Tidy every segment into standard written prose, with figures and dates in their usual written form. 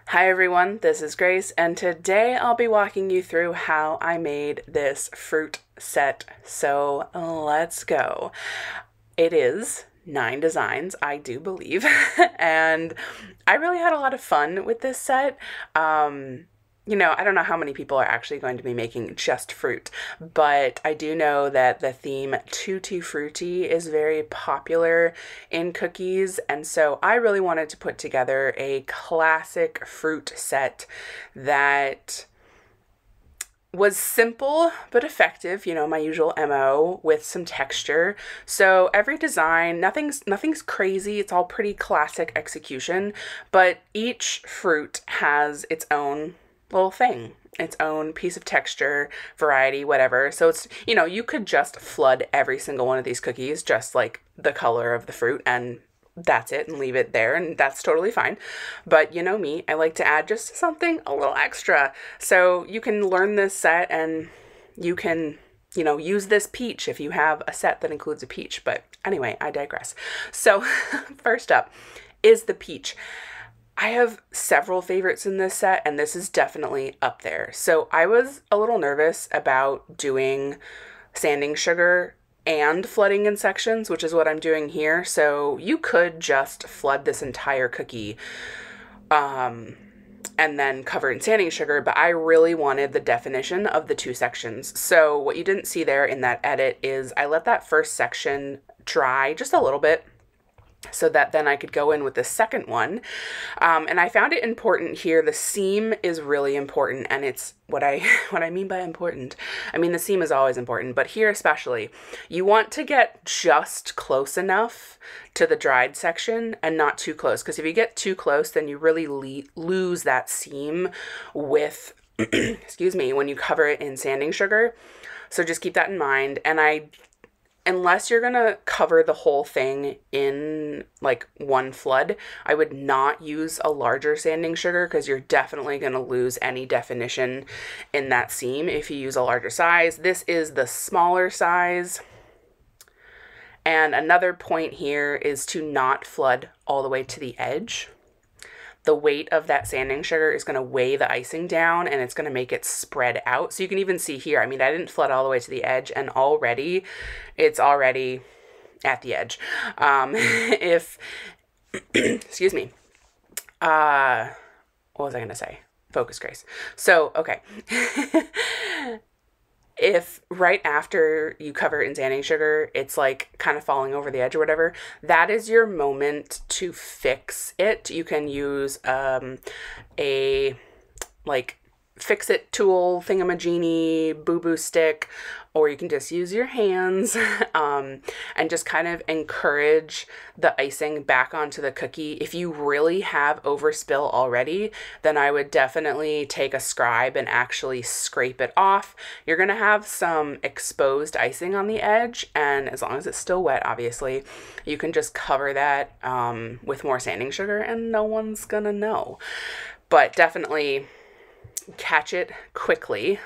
Hi everyone, this is Grace, and today I'll be walking you through how I made this fruit set. So let's go. It is 9 designs, I do believe, and I really had a lot of fun with this set. I don't know how many people are actually going to be making just fruit, but I do know that the theme Two-tti Frutti is very popular in cookies, and so I really wanted to put together a classic fruit set that was simple but effective, my usual MO with some texture. So every design, nothing's crazy. It's all pretty classic execution, but each fruit has its own little thing, its own piece of texture, variety, whatever. So it's, you could just flood every single one of these cookies just like the color of the fruit and that's it and leave it there, and that's totally fine. But you know me, I like to add just something a little extra. So you can learn this set and you can, use this peach if you have a set that includes a peach. But anyway, I digress. So first up is the peach. I have several favorites in this set, and this is definitely up there. So I was a little nervous about doing sanding sugar and flooding in sections, which is what I'm doing here. So you could just flood this entire cookie and then cover it in sanding sugar, but I really wanted the definition of the two sections. So what you didn't see there in that edit is I let that first section dry just a little bit so that then I could go in with the second one. And I found it important here. The seam is really important, and it's what I mean by important. I mean, the seam is always important, but here especially, you want to get just close enough to the dried section and not too close, because if you get too close, then you really lose that seam with, excuse me, when you cover it in sanding sugar. So just keep that in mind. And unless you're gonna cover the whole thing in like one flood, I would not use a larger sanding sugar because you're definitely gonna lose any definition in that seam if you use a larger size. This is the smaller size. And another point here is to not flood all the way to the edge. The weight of that sanding sugar is going to weigh the icing down, and it's going to make it spread out. So you can even see here, I mean, I didn't flood all the way to the edge, and it's already at the edge. If, excuse me, what was I going to say? Focus, Grace. So, okay. If right after you cover it in sanding sugar, it's like kind of falling over the edge or whatever, that is your moment to fix it. You can use a like fix-it tool, thingamajiggy, boo-boo stick, or you can just use your hands and just kind of encourage the icing back onto the cookie. If you really have overspill already, then I would definitely take a scribe and actually scrape it off. You're gonna have some exposed icing on the edge, and as long as it's still wet, obviously, you can just cover that with more sanding sugar and no one's gonna know. But definitely catch it quickly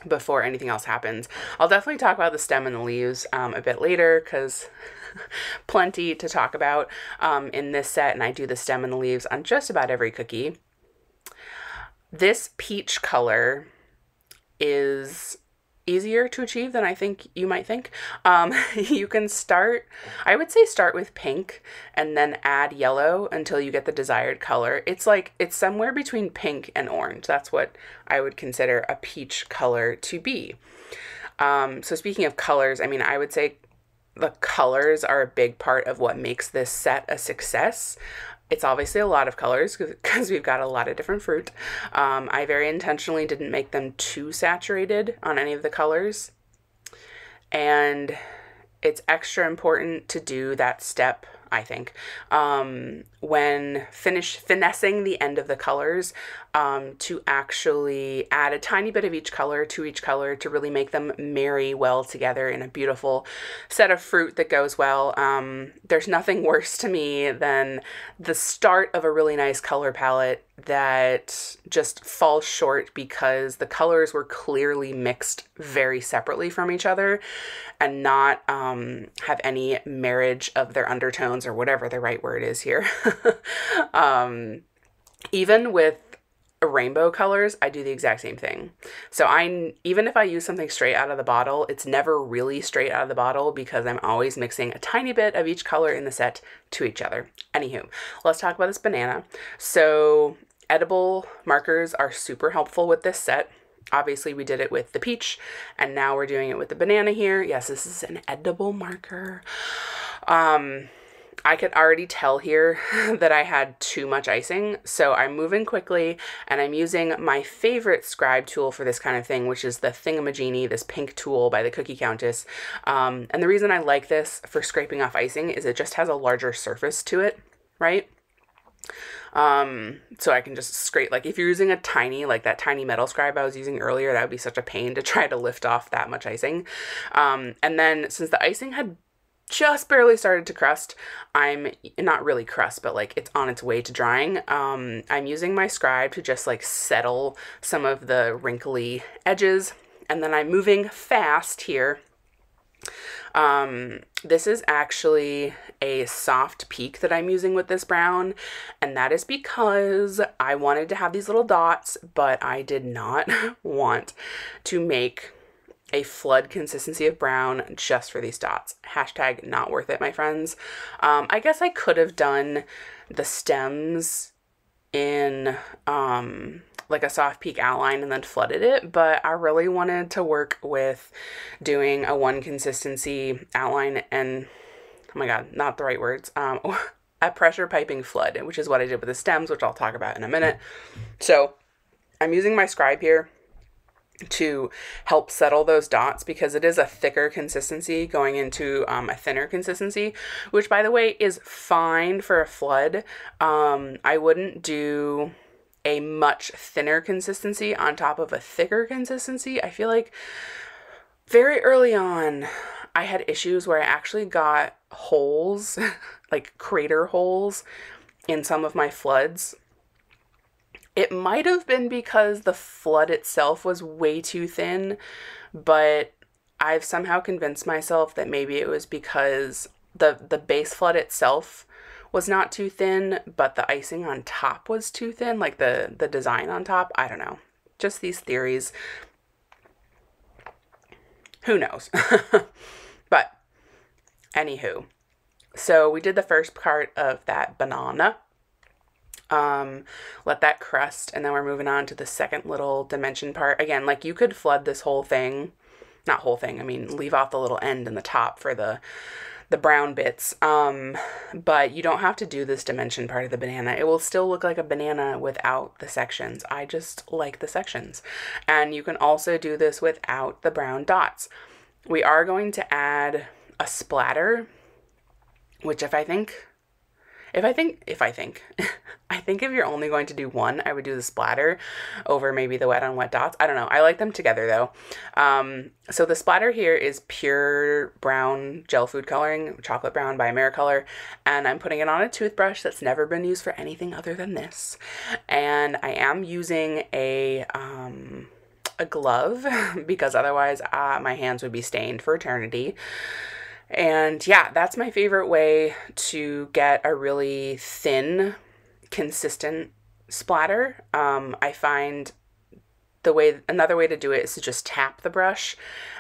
before anything else happens. I'll definitely talk about the stem and the leaves a bit later because plenty to talk about in this set, and I do the stem and the leaves on just about every cookie. This peach color is easier to achieve than I think you might think. You can I would say start with pink and then add yellow until you get the desired color. It's somewhere between pink and orange. That's what I would consider a peach color to be. So speaking of colors, I mean, I would say the colors are a big part of what makes this set a success. It's obviously a lot of colors because we've got a lot of different fruit. I very intentionally didn't make them too saturated on any of the colors. And it's extra important to do that step, I think, when finessing the end of the colors, to actually add a tiny bit of each color to really make them marry well together in a beautiful set of fruit that goes well. There's nothing worse to me than the start of a really nice color palette that just falls short because the colors were clearly mixed very separately from each other and not have any marriage of their undertones, or whatever the right word is here. Even with rainbow colors, I do the exact same thing. So even if I use something straight out of the bottle, it's never really straight out of the bottle because I'm always mixing a tiny bit of each color in the set to each other. Anywho, let's talk about this banana. So edible markers are super helpful with this set. Obviously, we did it with the peach, and now we're doing it with the banana here. Yes, this is an edible marker. I could already tell here that I had too much icing, so I'm moving quickly, and I'm using my favorite scribe tool for this kind of thing, which is the Thingamajiggy, this pink tool by the Cookie Countess. And the reason I like this for scraping off icing is it just has a larger surface to it, right? So I can just scrape, like if you're using a tiny, like that tiny metal scribe I was using earlier, that would be such a pain to try to lift off that much icing. And then since the icing had just barely started to crust, I'm not really crust, but like it's on its way to drying. I'm using my scribe to just like settle some of the wrinkly edges, and then I'm moving fast here. This is actually a soft peak that I'm using with this brown, and that is because I wanted to have these little dots, but I did not want to make a flood consistency of brown just for these dots. Hashtag not worth it, my friends. I guess I could have done the stems in like a soft peak outline and then flooded it, but I really wanted to work with doing a one consistency outline and, oh my god, not the right words, a pressure piping flood, which is what I did with the stems, which I'll talk about in a minute. So I'm using my scribe here to help settle those dots because it is a thicker consistency going into a thinner consistency, which by the way is fine for a flood. I wouldn't do a much thinner consistency on top of a thicker consistency. I feel like very early on I had issues where I actually got holes, like crater holes in some of my floods. It might have been because the flood itself was way too thin, but I've somehow convinced myself that maybe it was because the base flood itself was not too thin, but the icing on top was too thin, like the design on top. I don't know. Just these theories. Who knows? But anywho, so we did the first part of that banana. Let that crust, and then we're moving on to the second little dimension part. Again, like you could flood this whole thing, not whole thing, I mean leave off the little end and the top for the brown bits, but you don't have to do this dimension part of the banana. It will still look like a banana without the sections. I just like the sections. And you can also do this without the brown dots. We are going to add a splatter, which I think if you're only going to do one, I would do the splatter over maybe the wet on wet dots. I don't know. I like them together though. So the splatter here is pure brown gel food coloring, chocolate brown by Americolor, and I'm putting it on a toothbrush that's never been used for anything other than this. And I am using a glove because otherwise my hands would be stained for eternity. And yeah, that's my favorite way to get a really thin, consistent splatter. I find another way to do it is to just tap the brush.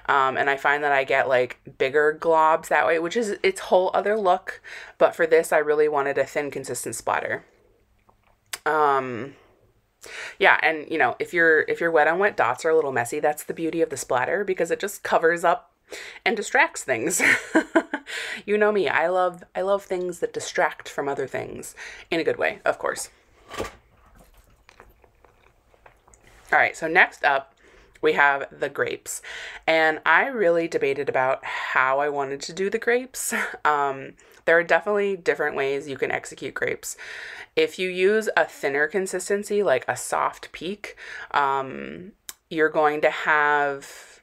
And I find that I get like bigger globs that way, which is its whole other look. But for this, I really wanted a thin, consistent splatter. Yeah, and you know, if your wet on wet dots are a little messy, that's the beauty of the splatter because it just covers up and distracts things. You know me, I love things that distract from other things in a good way, of course. All right, so next up we have the grapes, and I really debated about how I wanted to do the grapes. There are definitely different ways you can execute grapes. If you use a thinner consistency, like a soft peak, you're going to have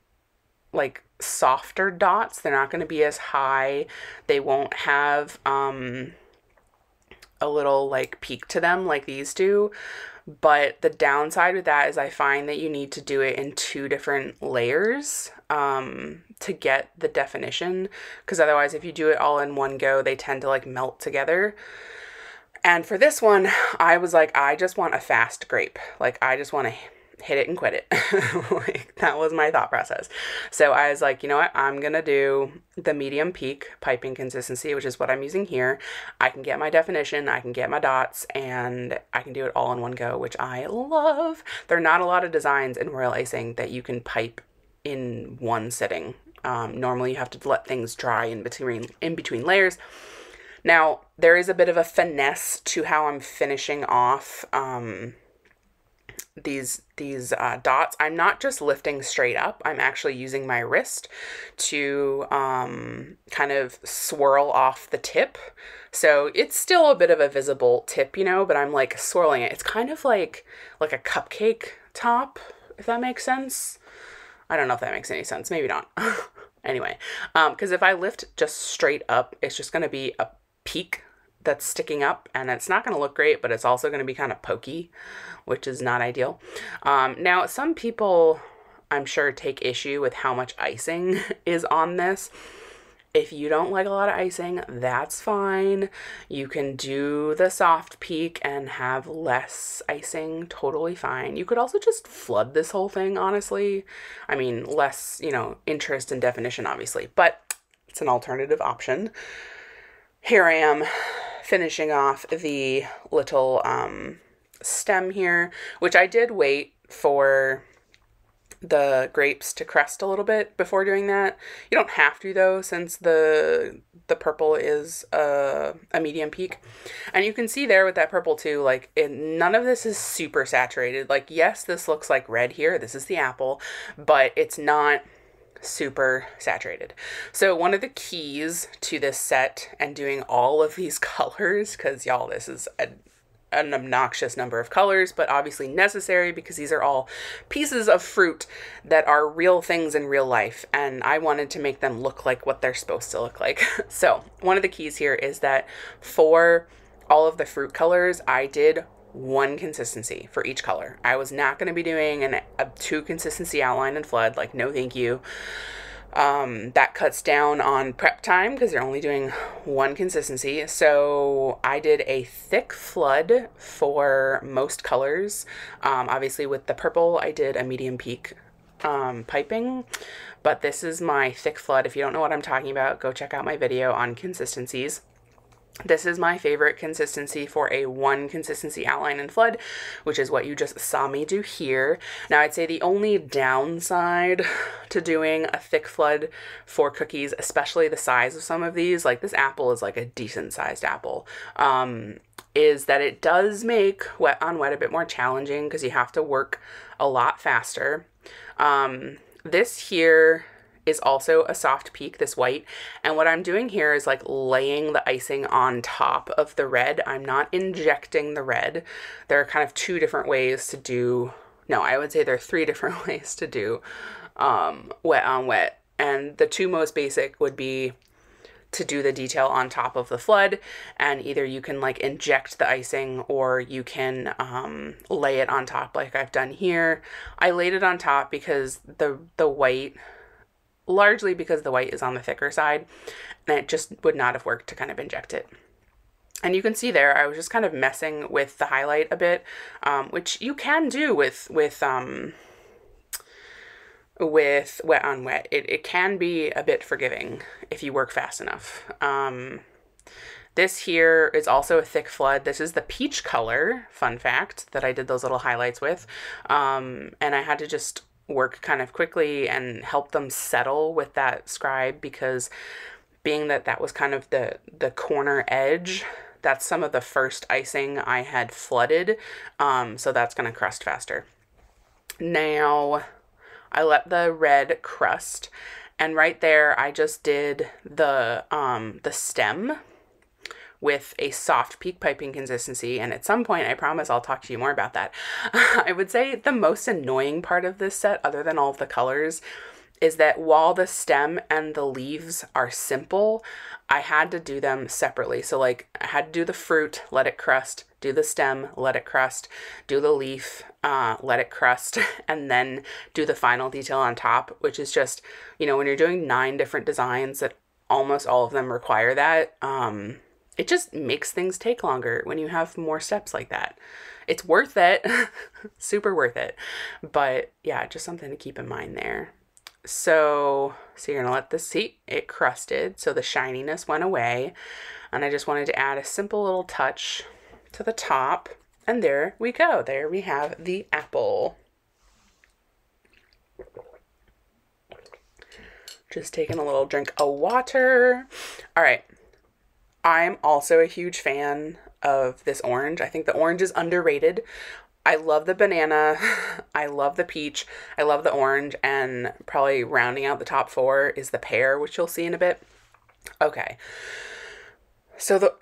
like softer dots. They're not going to be as high. They won't have a little like peak to them like these do. But the downside with that is I find that you need to do it in two different layers to get the definition, because otherwise if you do it all in one go, they tend to like melt together. And for this one, I was like, I just want a fast grape. Like, I just want to hit it and quit it. Like, that was my thought process. So I was like, you know what? I'm going to do the medium peak piping consistency, which is what I'm using here. I can get my definition, I can get my dots, and I can do it all in one go, which I love. There are not a lot of designs in royal icing that you can pipe in one sitting. Normally you have to let things dry in between layers. Now, there is a bit of a finesse to how I'm finishing off these dots. I'm not just lifting straight up. I'm actually using my wrist to kind of swirl off the tip. So it's still a bit of a visible tip, you know, but I'm like swirling it. It's kind of like a cupcake top, if that makes sense. I don't know if that makes any sense. Maybe not. Anyway, because if I lift just straight up, it's just going to be a peak that's sticking up, and it's not going to look great, but it's also going to be kind of pokey, which is not ideal. Now, some people, I'm sure, take issue with how much icing is on this. If you don't like a lot of icing, that's fine. You can do the soft peak and have less icing, totally fine. You could also just flood this whole thing, honestly. I mean, less, you know, interest and definition, obviously, but it's an alternative option. Here I am finishing off the little stem here, which I did wait for the grapes to crust a little bit before doing that. You don't have to though, since the purple is a medium peak. And you can see there with that purple too, like none of this is super saturated. Like, yes, this looks like red here. This is the apple, but it's not super saturated. So one of the keys to this set and doing all of these colors, because y'all, this is an obnoxious number of colors, but obviously necessary because these are all pieces of fruit that are real things in real life, and I wanted to make them look like what they're supposed to look like. So one of the keys here is that for all of the fruit colors, I did one consistency for each color. I was not going to be doing a two consistency outline and flood, like, no thank you. That cuts down on prep time because you're only doing one consistency. So I did a thick flood for most colors. Obviously with the purple, I did a medium peak piping, but this is my thick flood. If you don't know what I'm talking about, go check out my video on consistencies. This is my favorite consistency for a one consistency outline and flood, which is what you just saw me do here. Now, I'd say the only downside to doing a thick flood for cookies, especially the size of some of these, like this apple is like a decent sized apple, is that it does make wet on wet a bit more challenging because you have to work a lot faster. This here is also a soft peak, this white. And what I'm doing here is like laying the icing on top of the red. I'm not injecting the red. There are kind of two different ways to do, no, I would say there are three different ways to do wet on wet. And the two most basic would be to do the detail on top of the flood, and either you can like inject the icing or you can lay it on top like I've done here. I laid it on top because the white, largely because the white is on the thicker side, and it just would not have worked to kind of inject it. And you can see there, I was just kind of messing with the highlight a bit, which you can do with wet on wet. It can be a bit forgiving if you work fast enough. This here is also a thick flood. This is the peach color, fun fact, that I did those little highlights with. And I had to just work kind of quickly and help them settle with that scribe, because being that that was kind of the corner edge, that's some of the first icing I had flooded, so that's going to crust faster. Now I let the red crust, and right there I just did the stem with a soft peak piping consistency, and at some point, I promise I'll talk to you more about that. I would say the most annoying part of this set, other than all of the colors, is that while the stem and the leaves are simple, I had to do them separately. So like I had to do the fruit, let it crust, do the stem, let it crust, do the leaf, let it crust, and then do the final detail on top, which is just, you know, when you're doing 9 different designs that almost all of them require that, it just makes things take longer when you have more steps like that. It's worth it, super worth it. But yeah, just something to keep in mind there. So you're gonna let this, see, it crusted, so the shininess went away. And I just wanted to add a simple little touch to the top. And there we go. There we have the apple. Just taking a little drink of water. All right. I'm also a huge fan of this orange. I think the orange is underrated. I love the banana. I love the peach. I love the orange. And probably rounding out the top 4 is the pear, which you'll see in a bit. Okay. So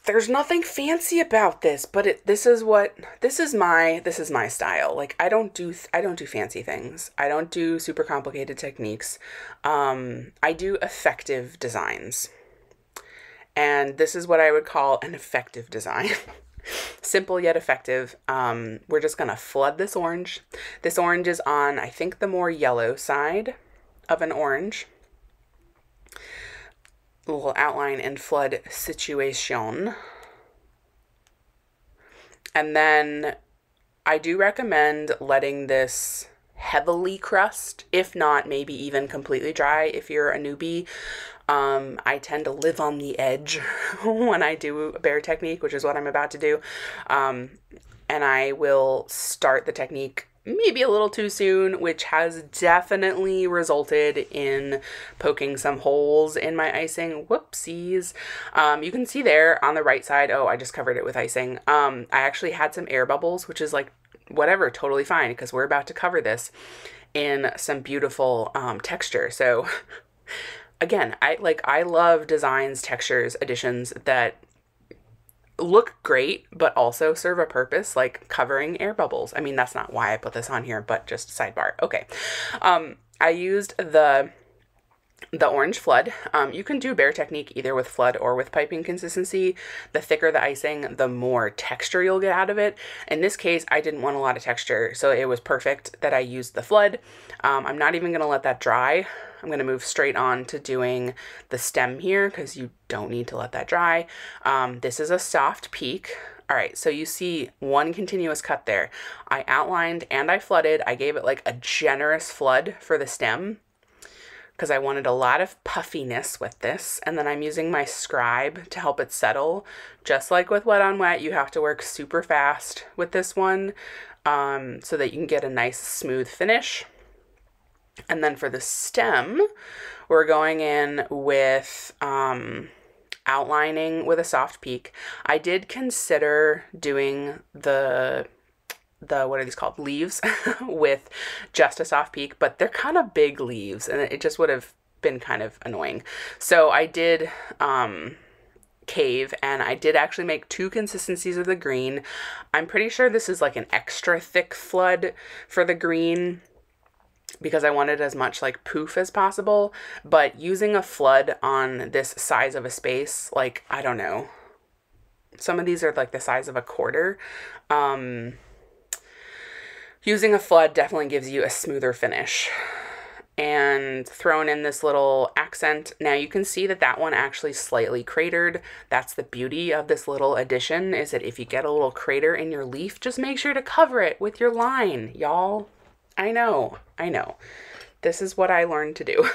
there's nothing fancy about this, but this is my style. Like I don't do fancy things. I don't do super complicated techniques. I do effective designs. And this is what I would call an effective design. Simple yet effective. We're just gonna flood this orange. This orange is on, I think, the more yellow side of an orange. A little outline and flood situation. And then I do recommend letting this heavily crust, if not maybe even completely dry if you're a newbie. I tend to live on the edge when I do a bear technique, which is what I'm about to do. And I will start the technique maybe a little too soon, which has definitely resulted in poking some holes in my icing. Whoopsies. You can see there on the right side, oh, I just covered it with icing. I actually had some air bubbles, which is like, whatever, totally fine, because we're about to cover this in some beautiful texture. So again, I love designs, textures, additions that look great, but also serve a purpose, like covering air bubbles. I mean, that's not why I put this on here, but just sidebar. Okay. I used the orange flood. You can do bear technique either with flood or with piping consistency. The thicker the icing, the more texture you'll get out of it. In this case, I didn't want a lot of texture, so it was perfect that I used the flood. I'm not even going to let that dry. I'm going to move straight on to doing the stem here because you don't need to let that dry. This is a soft peak. All right, so you see one continuous cut there. I outlined and I flooded. I gave it like a generous flood for the stem because I wanted a lot of puffiness with this. And then I'm using my scribe to help it settle. Just like with wet on wet, you have to work super fast with this one so that you can get a nice smooth finish. And then for the stem, we're going in with outlining with a soft peak. I did consider doing the what are these called? Leaves with just a soft peak, but they're kind of big leaves and it just would have been kind of annoying. So I did cave and I did actually make 2 consistencies of the green. I'm pretty sure this is like an extra thick flood for the green because I wanted as much like poof as possible, but using a flood on this size of a space, like, I don't know, some of these are like the size of a quarter. Using a flood definitely gives you a smoother finish. And throwing in this little accent. Now you can see that that one actually slightly cratered. That's the beauty of this little addition, is that if you get a little crater in your leaf, just make sure to cover it with your line, y'all. I know. This is what I learned to do.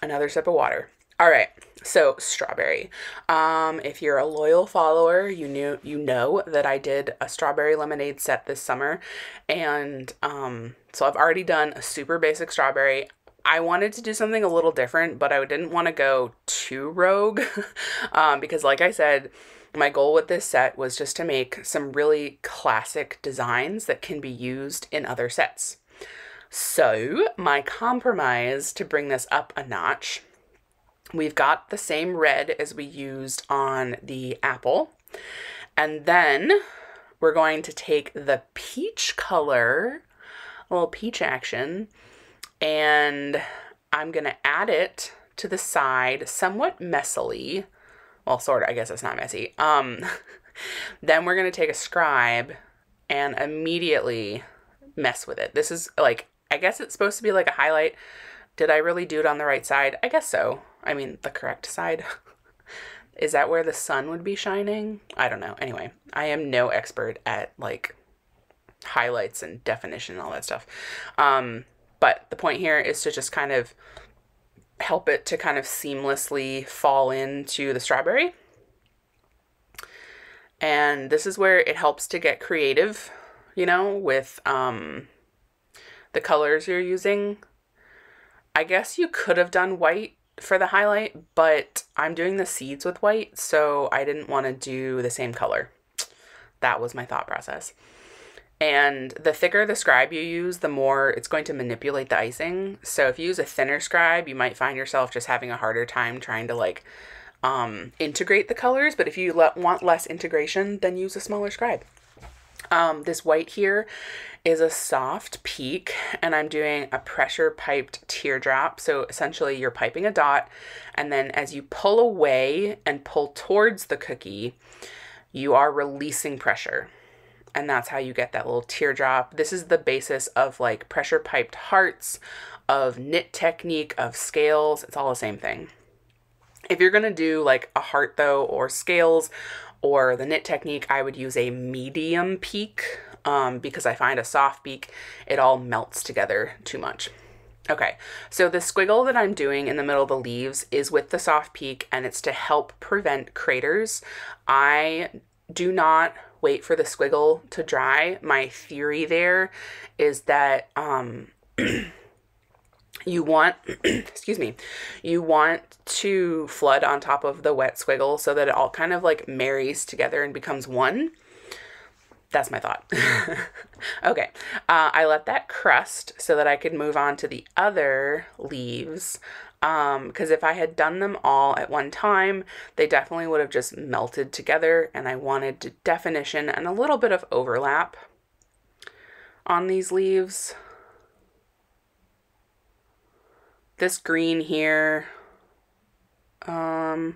Another sip of water. All right, so strawberry. If you're a loyal follower, you know that I did a strawberry lemonade set this summer, and so I've already done a super basic strawberry. I wanted to do something a little different, but I didn't want to go too rogue because, like I said, my goal with this set was just to make some really classic designs that can be used in other sets. So my compromise to bring this up a notch, we've got the same red as we used on the apple. And then we're going to take the peach color, a little peach action, and I'm going to add it to the side somewhat messily. Well, sort of, I guess it's not messy. Then we're going to take a scribe and immediately mess with it. This is like, I guess it's supposed to be like a highlight. Did I really do it on the right side? I guess so. I mean, the correct side. Is that where the sun would be shining? I don't know. Anyway, I am no expert at like highlights and definition and all that stuff. But the point here is to just kind of help it to kind of seamlessly fall into the strawberry. And this is where it helps to get creative, you know, with the colors you're using. I guess you could have done white for the highlight, but I'm doing the seeds with white, so I didn't want to do the same color. That was my thought process. And the thicker the scribe you use, the more it's going to manipulate the icing. So if you use a thinner scribe, you might find yourself just having a harder time trying to like integrate the colors. But if you want less integration, then use a smaller scribe. This white here is a soft peak, and I'm doing a pressure piped teardrop. So essentially you're piping a dot, and then as you pull away and pull towards the cookie, you are releasing pressure. And that's how you get that little teardrop. This is the basis of like pressure piped hearts, of knit technique, of scales. It's all the same thing. If you're going to do like a heart though, or scales, or the knit technique, I would use a medium peak because I find a soft peak, it all melts together too much. Okay, so the squiggle that I'm doing in the middle of the leaves is with the soft peak, and it's to help prevent craters. I do not wait for the squiggle to dry. My theory there is that you want, excuse me, you want to flood on top of the wet squiggle so that it all kind of like marries together and becomes one. That's my thought. Okay, I let that crust so that I could move on to the other leaves. Because if I had done them all at one time, they definitely would have just melted together, and I wanted definition and a little bit of overlap on these leaves. This green here, I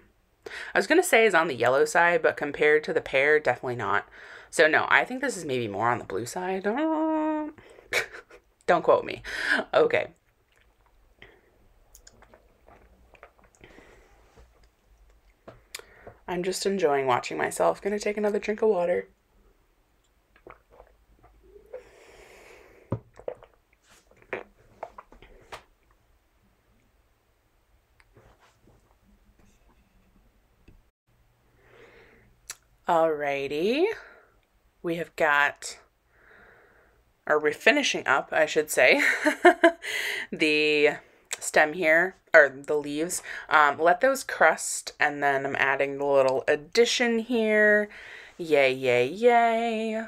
was going to say is on the yellow side, but compared to the pear, definitely not. So no, I think this is maybe more on the blue side. Don't quote me. Okay. I'm just enjoying watching myself. Gonna take another drink of water. Alrighty. We have got, or we're finishing up, I should say, the stem here, or the leaves. Let those crust, and then I'm adding the little addition here. Yay, yay, yay.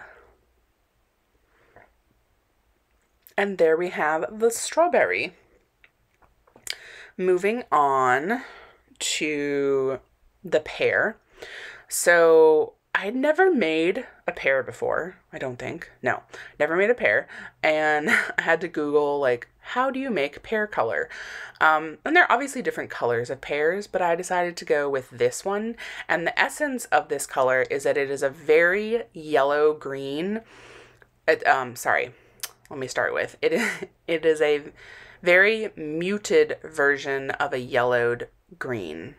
And there we have the strawberry. Moving on to the pear. So I'd never made a pear before, I don't think. No, never made a pear. And I had to Google, like, how do you make pear color? And there are obviously different colors of pears, but I decided to go with this one. And the essence of this color is that it is a very yellow-green. Sorry, let me start with. It is a very muted version of a yellowed green.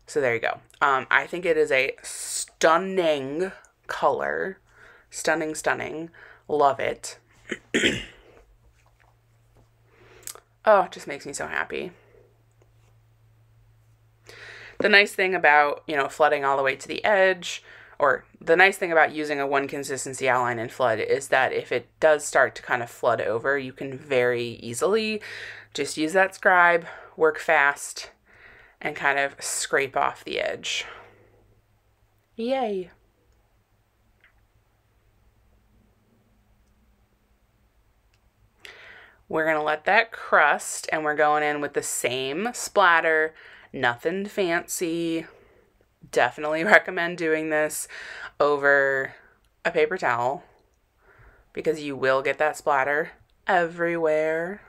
So there you go. I think it is a stunning color. Stunning, stunning. Love it. Oh, it just makes me so happy. The nice thing about, you know, flooding all the way to the edge, or the nice thing about using a one consistency outline in flood is that if it does start to kind of flood over, you can very easily just use that scribe, work fast, and kind of scrape off the edge. Yay. We're going to let that crust, and we're going in with the same splatter, nothing fancy. Definitely recommend doing this over a paper towel because you will get that splatter everywhere.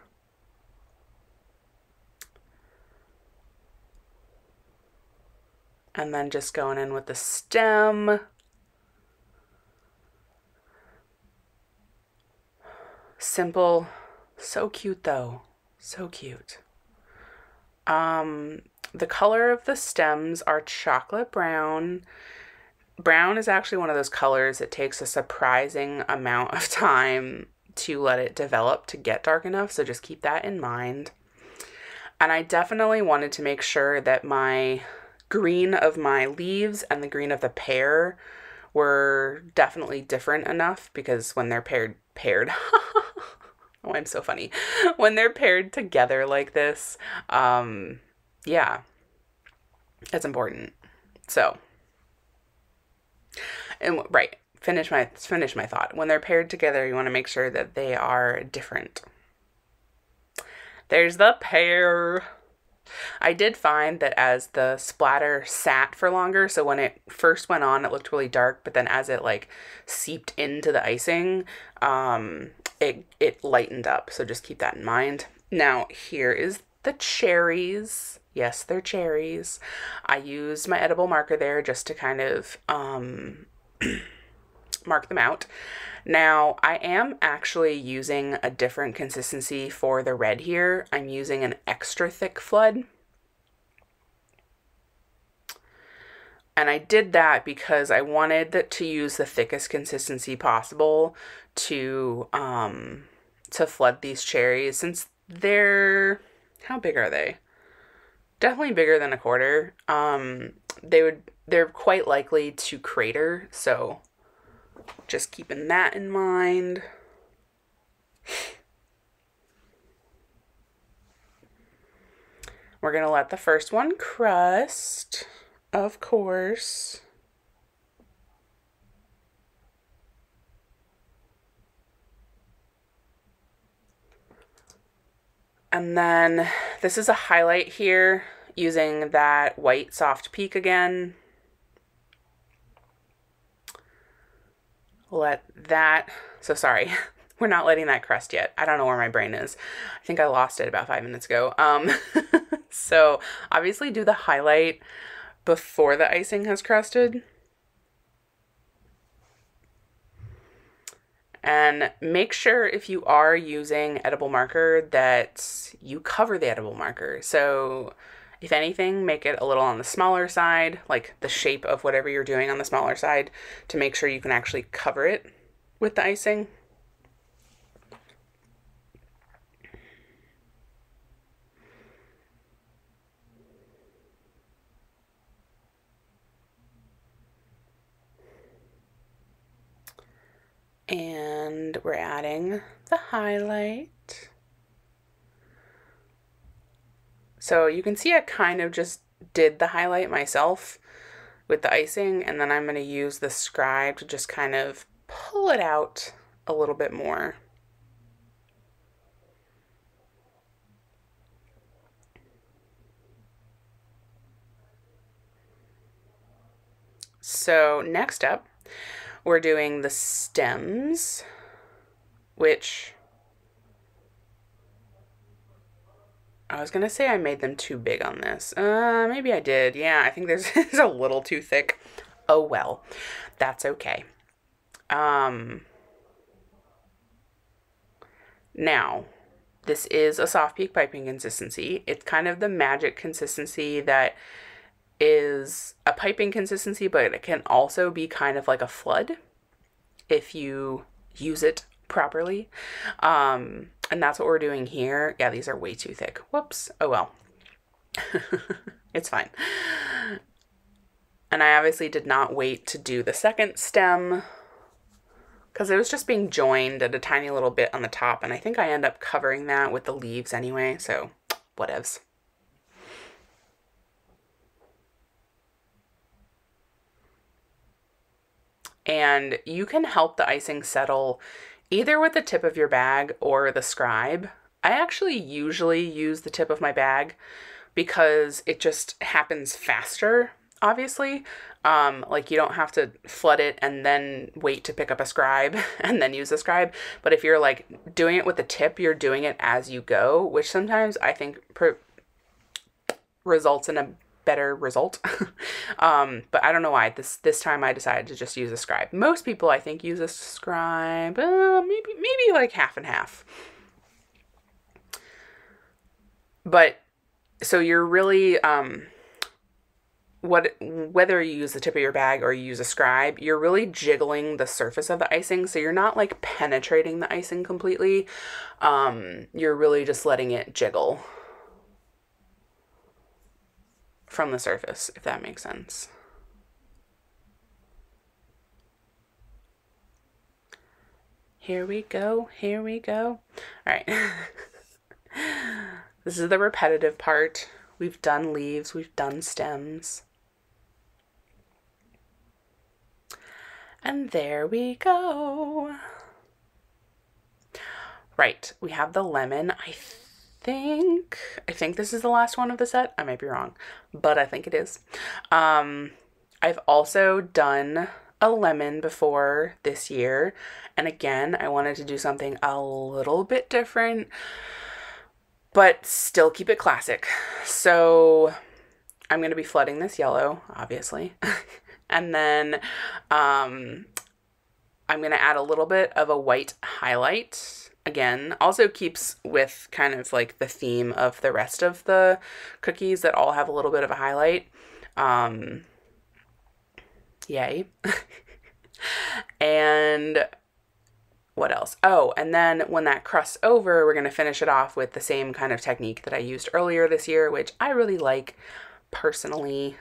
And then just going in with the stem. Simple. So cute though. So cute. The color of the stems are chocolate brown. Brown is actually one of those colors that takes a surprising amount of time to let it develop to get dark enough, so just keep that in mind. And I definitely wanted to make sure that my green of my leaves and the green of the pear were definitely different enough, because when they're paired, oh, I'm so funny. When they're paired together like this, yeah, it's important. So, and right, finish my thought. When they're paired together, you want to make sure that they are different. There's the pear. I did find that as the splatter sat for longer, so when it first went on, it looked really dark, but then as it like seeped into the icing, it lightened up. So just keep that in mind. Now here is the cherries. Yes, they're cherries. I used my edible marker there just to kind of mark them out. Now, I am actually using a different consistency for the red here. I'm using an extra thick flood. And I did that because I wanted to use the thickest consistency possible to flood these cherries, since they're, how big are they? Definitely bigger than a quarter. They're quite likely to crater, so just keeping that in mind. We're going to let the first one crust, of course. And then this is a highlight here using that white soft peak again. Let that, so sorry, we're not letting that crust yet. I don't know where my brain is. I think I lost it about 5 minutes ago. So obviously do the highlight before the icing has crusted. And make sure if you are using edible marker that you cover the edible marker. So if anything, make it a little on the smaller side, like the shape of whatever you're doing on the smaller side, to make sure you can actually cover it with the icing. And we're adding the highlight. So you can see I kind of just did the highlight myself with the icing, and then I'm going to use the scribe to just kind of pull it out a little bit more. So next up, we're doing the stems, which I was going to say I made them too big on this. Maybe I did. Yeah, I think there's it's a little too thick. Oh well, that's okay. Now, this is a soft peak piping consistency. It's kind of the magic consistency that is a piping consistency, but it can also be kind of like a flood if you use it properly. And that's what we're doing here. Yeah, these are way too thick. Whoops. Oh well. It's fine. And I obviously did not wait to do the second stem because it was just being joined at a tiny little bit on the top, and I think I end up covering that with the leaves anyway, so whatevs. And you can help the icing settle either with the tip of your bag or the scribe. I actually usually use the tip of my bag because it just happens faster, obviously. Like you don't have to flood it and then wait to pick up a scribe and then use the scribe. But if you're like doing it with the tip, you're doing it as you go, which sometimes I think results in a better result. But I don't know why this time I decided to just use a scribe. Most people I think use a scribe, maybe like half and half. But so you're really, whether you use the tip of your bag or you use a scribe, you're really jiggling the surface of the icing. So you're not like penetrating the icing completely. You're really just letting it jiggle from the surface, if that makes sense. Here we go. Here we go. All right. This is the repetitive part. We've done leaves. We've done stems. And there we go. Right. We have the lemon. I think this is the last one of the set. I might be wrong, but I think it is. I've also done a lemon before this year, and again, I wanted to do something a little bit different, but still keep it classic. So I'm going to be flooding this yellow, obviously, and then I'm going to add a little bit of a white highlight. Again, also keeps with kind of like the theme of the rest of the cookies that all have a little bit of a highlight. Yay. And what else? Oh, and then when that crusts over, we're going to finish it off with the same kind of technique that I used earlier this year, which I really like personally,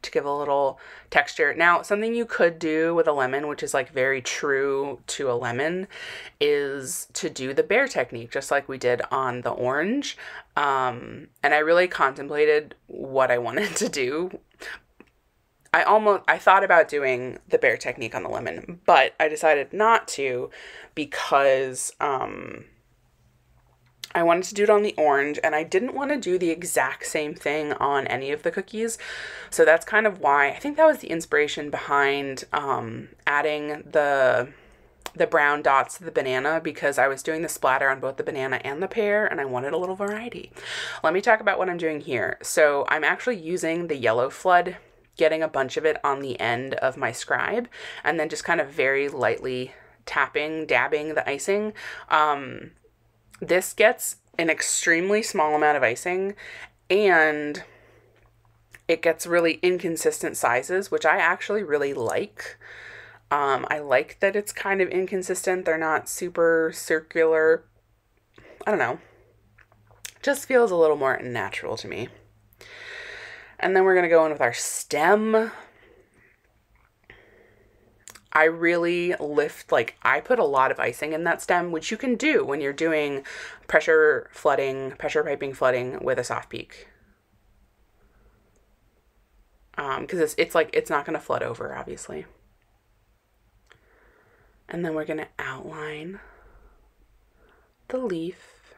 to give a little texture. Now, something you could do with a lemon, which is like very true to a lemon, is to do the bear technique, just like we did on the orange. And I really contemplated what I wanted to do. I thought about doing the bear technique on the lemon, but I decided not to because I wanted to do it on the orange, and I didn't want to do the exact same thing on any of the cookies. So that's kind of why, I think that was the inspiration behind adding the brown dots to the banana, because I was doing the splatter on both the banana and the pear, and I wanted a little variety. Let me talk about what I'm doing here. So I'm actually using the yellow flood, getting a bunch of it on the end of my scribe, and then just kind of very lightly dabbing the icing. This gets an extremely small amount of icing, and it gets really inconsistent sizes, which I actually really like. I like that it's kind of inconsistent. They're not super circular. I don't know. Just feels a little more natural to me. And then we're going to go in with our stem. I really lift, like, I put a lot of icing in that stem, which you can do when you're doing pressure piping flooding with a soft peak. Because it's like, it's not going to flood over, obviously. And then we're going to outline the leaf.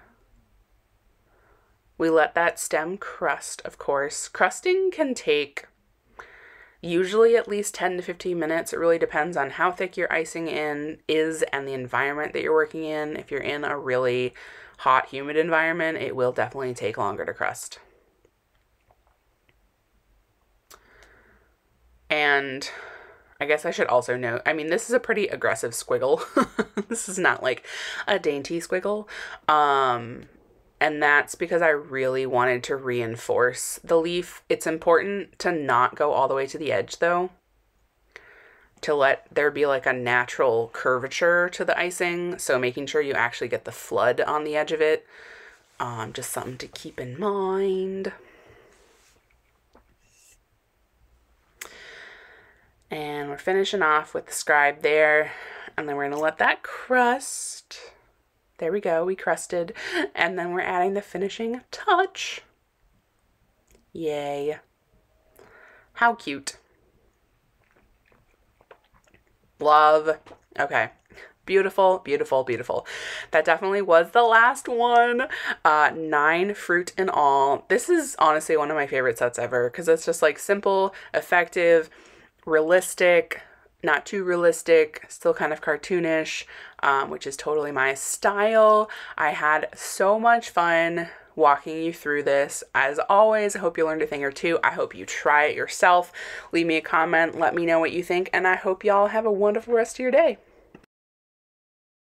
We let that stem crust, of course. Crusting can take usually at least 10 to 15 minutes. It really depends on how thick your icing is and the environment that you're working in. If you're in a really hot, humid environment, it will definitely take longer to crust. And I guess I should also note, I mean, this is a pretty aggressive squiggle. This is not like a dainty squiggle. And that's because I really wanted to reinforce the leaf. It's important to not go all the way to the edge, though, to let there be like a natural curvature to the icing. So making sure you actually get the flood on the edge of it. Just something to keep in mind. And we're finishing off with the scribe there. And then we're going to let that crust. There we go, we crusted. And then we're adding the finishing touch. Yay. How cute. Love. Okay. Beautiful, beautiful, beautiful. That definitely was the last one. 9 fruit in all. This is honestly one of my favorite sets ever, because it's just like simple, effective, realistic, not too realistic, still kind of cartoonish, which is totally my style. I had so much fun walking you through this. As always, I hope you learned a thing or two. I hope you try it yourself. Leave me a comment, let me know what you think, and I hope y'all have a wonderful rest of your day.